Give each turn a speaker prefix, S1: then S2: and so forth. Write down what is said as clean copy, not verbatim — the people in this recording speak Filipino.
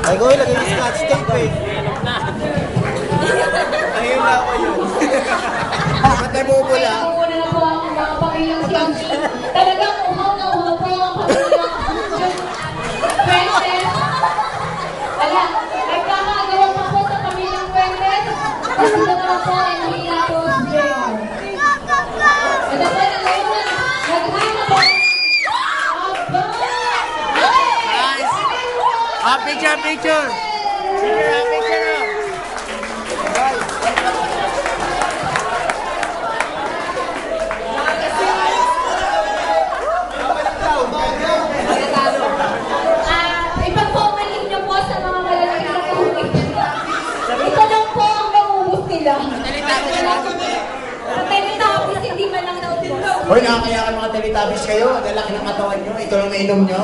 S1: Ay, ko ilagay yung scotch tape eh. Ayun na ako yun. Ba't nabubula?
S2: Una na po ang mga pakilang siyashi. Talagang uhaw na uhaw po ang pakilang Fuentes. Wala, nagkakagawa pa po sa pamilyang Fuentes. Kasi na naman po ay nahila po si JR. Ito po na ngayon na naghana po.
S1: Nice! Picture, picture! Picture, picture!
S2: Ipagpaumanin niyo po sa mga malalaki na kahuli. Ito lang po ang nauubos nila. Sa Teletubbies, hindi man lang naubos.
S3: Hoy, nakakaya ka mga Teletubbies kayo. Ang lalaki ng katawan nyo. Ito lang nainom nyo.